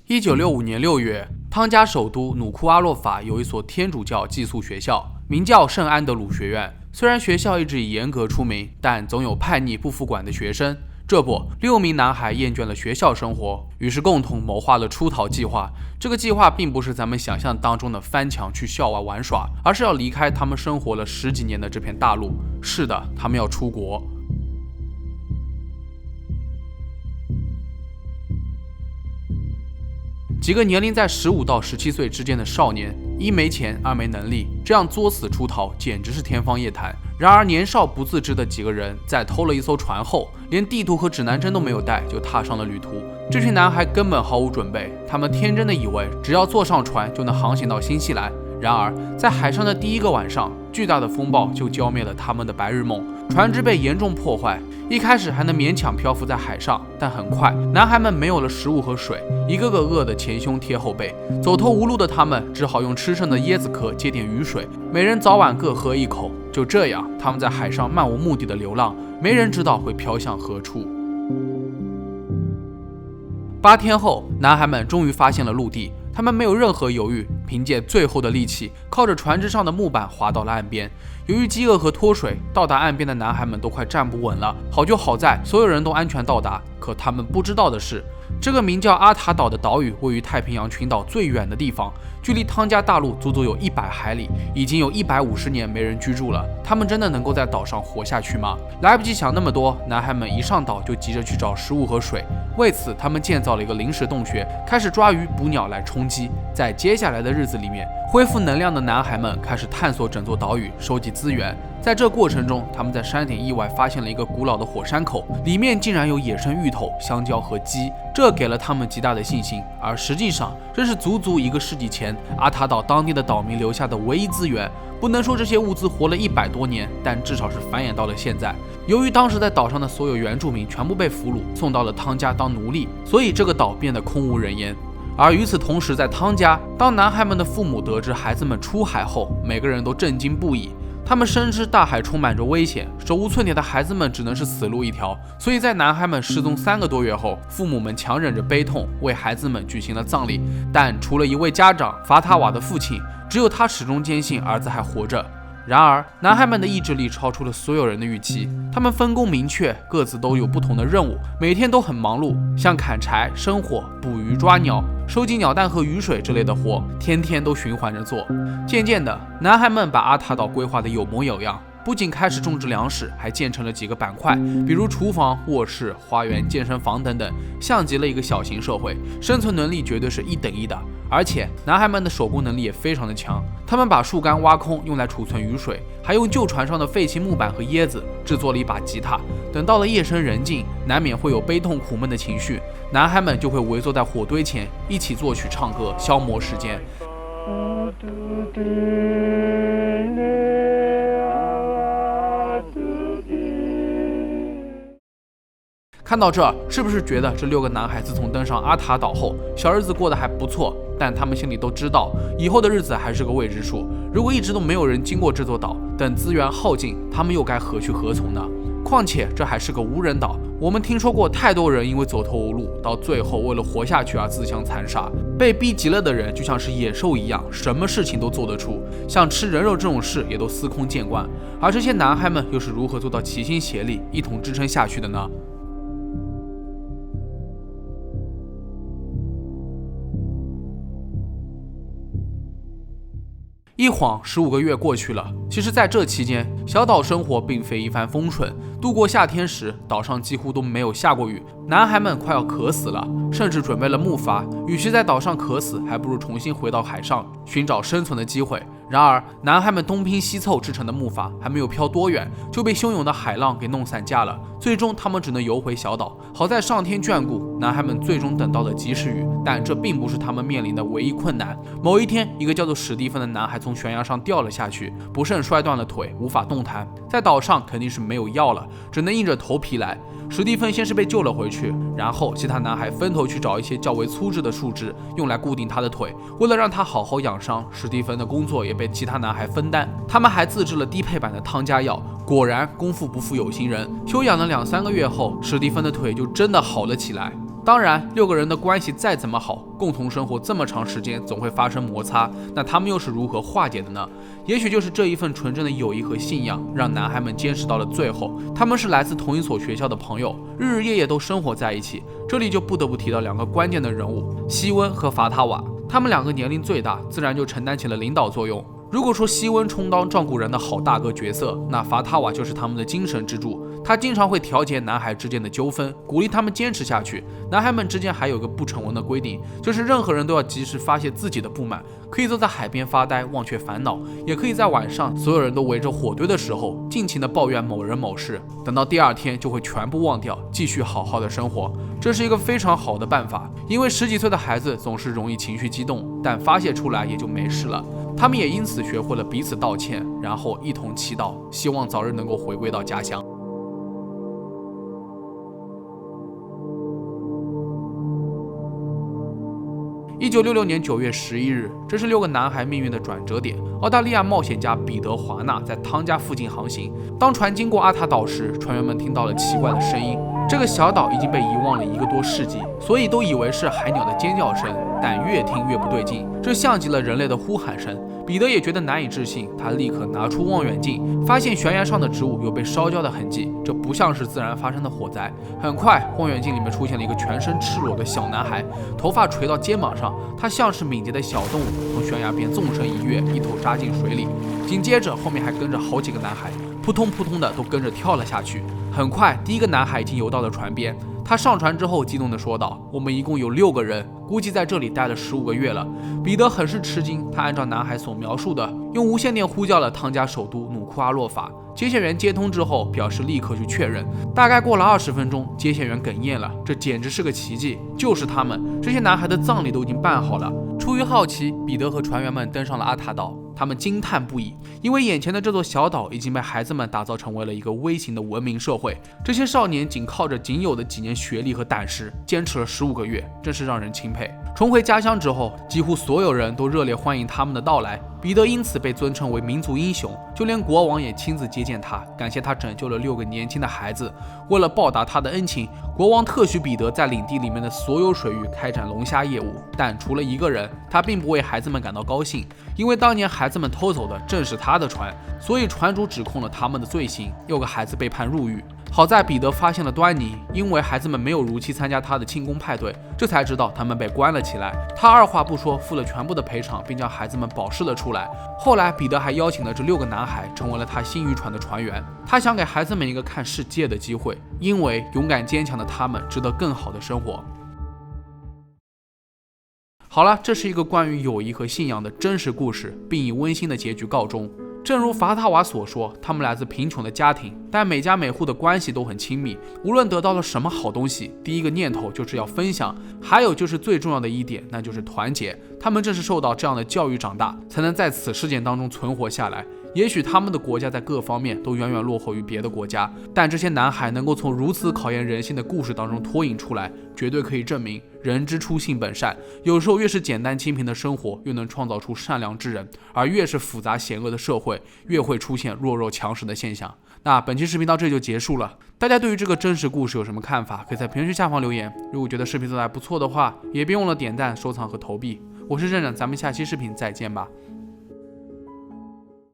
1965年6月，汤加首都努库阿洛法有一所天主教寄宿学校，名叫圣安德鲁学院。虽然学校一直以严格出名，但总有叛逆不服管的学生。这不，6名男孩厌倦了学校生活，于是共同谋划了出逃计划。这个计划并不是咱们想象当中的翻墙去校外玩耍，而是要离开他们生活了10几年的这片大陆。是的，他们要出国。几个年龄在15到17岁之间的少年，一没钱，二没能力，这样作死出逃简直是天方夜谭。然而年少不自知的几个人，在偷了一艘船后，连地图和指南针都没有带，就踏上了旅途。这群男孩根本毫无准备，他们天真的以为只要坐上船就能航行到新西兰。然而在海上的第一个晚上，巨大的风暴就浇灭了他们的白日梦，船只被严重破坏。一开始还能勉强漂浮在海上，但很快男孩们没有了食物和水，一个个饿得前胸贴后背，走投无路的他们只好用吃剩的椰子壳接点雨水，每人早晚各喝一口。就这样，他们在海上漫无目的的流浪，没人知道会飘向何处。8天后，男孩们终于发现了陆地，他们没有任何犹豫，凭借最后的力气，靠着船只上的木板滑到了岸边。由于饥饿和脱水，到达岸边的男孩们都快站不稳了。好就好在所有人都安全到达，可他们不知道的是，这个名叫阿塔岛的岛屿位于太平洋群岛最远的地方，距离汤加大陆足足有100海里，已经有150年没人居住了。他们真的能够在岛上活下去吗？来不及想那么多，男孩们一上岛就急着去找食物和水。为此，他们建造了一个临时洞穴，开始抓鱼捕鸟来充饥。在接下来的日子里面，恢复能量的男孩们开始探索整座岛屿，收集资源。在这过程中，他们在山顶意外发现了一个古老的火山口，里面竟然有野生芋头、香蕉和鸡，这给了他们极大的信心。而实际上，这是足足1个世纪前阿塔岛当地的岛民留下的唯一资源。不能说这些物资活了100多年，但至少是繁衍到了现在。由于当时在岛上的所有原住民全部被俘虏，送到了汤加当奴隶，所以这个岛变得空无人烟。而与此同时，在汤加，当男孩们的父母得知孩子们出海后，每个人都震惊不已。他们深知大海充满着危险，手无寸铁的孩子们只能是死路一条。所以在男孩们失踪3个多月后，父母们强忍着悲痛为孩子们举行了葬礼。但除了一位家长法塔瓦的父亲，只有他始终坚信儿子还活着。然而，男孩们的意志力超出了所有人的预期。他们分工明确，各自都有不同的任务，每天都很忙碌，像砍柴、生火、捕鱼、抓鸟、收集鸟蛋和雨水之类的活，天天都循环着做。渐渐的，男孩们把阿塔岛规划得有模有样，不仅开始种植粮食，还建成了几个板块，比如厨房、卧室、花园、健身房等等，像极了一个小型社会，生存能力绝对是1等1的。而且男孩们的手工能力也非常的强，他们把树干挖空用来储存雨水，还用旧船上的废弃木板和椰子制作了一把吉他。等到了夜深人静，难免会有悲痛苦闷的情绪，男孩们就会围坐在火堆前，一起作曲唱歌，消磨时间。看到这，是不是觉得这6个男孩自从登上阿塔岛后，小日子过得还不错？但他们心里都知道，以后的日子还是个未知数。如果一直都没有人经过这座岛，等资源耗尽，他们又该何去何从呢？况且这还是个无人岛，我们听说过太多人因为走投无路，到最后为了活下去而自相残杀。被逼急了的人就像是野兽一样，什么事情都做得出，像吃人肉这种事也都司空见惯。而这些男孩们又是如何做到齐心协力，一同支撑下去的呢？一晃15个月过去了，其实在这期间，小岛生活并非一帆风顺。度过夏天时，岛上几乎都没有下过雨，男孩们快要渴死了，甚至准备了木筏。与其在岛上渴死，还不如重新回到海上，寻找生存的机会。然而，男孩们东拼西凑制成的木筏还没有飘多远，就被汹涌的海浪给弄散架了。最终，他们只能游回小岛。好在上天眷顾，男孩们最终等到了及时雨，但这并不是他们面临的唯一困难。某一天，一个叫做史蒂芬的男孩从悬崖上掉了下去，不慎摔断了腿，无法动弹。在岛上肯定是没有药了，只能硬着头皮来。史蒂芬先是被救了回去，然后其他男孩分头去找一些较为粗制的树枝，用来固定他的腿。为了让他好好养伤，史蒂芬的工作也被其他男孩分担。他们还自制了低配版的汤加药。果然，功夫不负有心人，休养了2、3个月后，史蒂芬的腿就真的好了起来。当然，6个人的关系再怎么好，共同生活这么长时间，总会发生摩擦。那他们又是如何化解的呢？也许就是这一份纯正的友谊和信仰，让男孩们坚持到了最后。他们是来自同一所学校的朋友，日日夜夜都生活在一起。这里就不得不提到2个关键的人物，希温和法塔瓦。他们2个年龄最大，自然就承担起了领导作用。如果说希温充当照顾人的好大哥角色，那法塔瓦就是他们的精神支柱。他经常会调节男孩之间的纠纷，鼓励他们坚持下去。男孩们之间还有个不成文的规定，就是任何人都要及时发泄自己的不满，可以坐在海边发呆忘却烦恼，也可以在晚上所有人都围着火堆的时候尽情的抱怨某人某事，等到第2天就会全部忘掉，继续好好的生活。这是一个非常好的办法，因为10几岁的孩子总是容易情绪激动，但发泄出来也就没事了。他们也因此学会了彼此道歉，然后一同祈祷，希望早日能够回归到家乡。1966年9月11日，这是6个男孩命运的转折点。澳大利亚冒险家彼得·华纳在汤加附近航行，当船经过阿塔岛时，船员们听到了奇怪的声音。这个小岛已经被遗忘了1个多世纪，所以都以为是海鸟的尖叫声，但越听越不对劲，这像极了人类的呼喊声。彼得也觉得难以置信，他立刻拿出望远镜，发现悬崖上的植物有被烧焦的痕迹，这不像是自然发生的火灾。很快，望远镜里面出现了一个全身赤裸的小男孩，头发垂到肩膀上，他像是敏捷的小动物，从悬崖边纵身一跃，一头扎进水里。紧接着，后面还跟着好几个男孩，扑通扑通的都跟着跳了下去。很快，第1个男孩已经游到了船边。他上船之后，激动地说道：“我们一共有6个人，估计在这里待了15个月了。”彼得很是吃惊，他按照男孩所描述的，用无线电呼叫了汤加首都努库阿洛法。接线员接通之后，表示立刻去确认。大概过了20分钟，接线员哽咽了，这简直是个奇迹，就是他们，这些男孩的葬礼都已经办好了。出于好奇，彼得和船员们登上了阿塔岛。他们惊叹不已，因为眼前的这座小岛已经被孩子们打造成为了一个微型的文明社会。这些少年仅靠着仅有的几年学历和胆识，坚持了15个月，真是让人钦佩。重回家乡之后，几乎所有人都热烈欢迎他们的到来。彼得因此被尊称为民族英雄，就连国王也亲自接见他，感谢他拯救了6个年轻的孩子。为了报答他的恩情，国王特许彼得在领地里面的所有水域开展龙虾业务，但除了1个人，他并不为孩子们感到高兴，因为当年孩子们偷走的正是他的船，所以船主指控了他们的罪行，6个孩子被判入狱。好在彼得发现了端倪，因为孩子们没有如期参加他的庆功派对，这才知道他们被关了起来。他二话不说付了全部的赔偿，并将孩子们保释了出来。后来彼得还邀请了这6个男孩成为了他新渔船的船员，他想给孩子们一个看世界的机会，因为勇敢坚强的他们值得更好的生活。好了，这是一个关于友谊和信仰的真实故事，并以温馨的结局告终。正如法塔瓦所说，他们来自贫穷的家庭，但每家每户的关系都很亲密。无论得到了什么好东西，第一个念头就是要分享，还有就是最重要的一点，那就是团结。他们正是受到这样的教育长大，才能在此事件当中存活下来。也许他们的国家在各方面都远远落后于别的国家，但这些男孩能够从如此考验人性的故事当中脱颖出来，绝对可以证明人之初性本善。有时候越是简单清贫的生活，越能创造出善良之人，而越是复杂险恶的社会，越会出现弱肉强食的现象。那本期视频到这就结束了，大家对于这个真实故事有什么看法，可以在评论区下方留言。如果觉得视频做得还不错的话，也别忘了点赞、收藏和投币。我是镇长，咱们下期视频再见吧。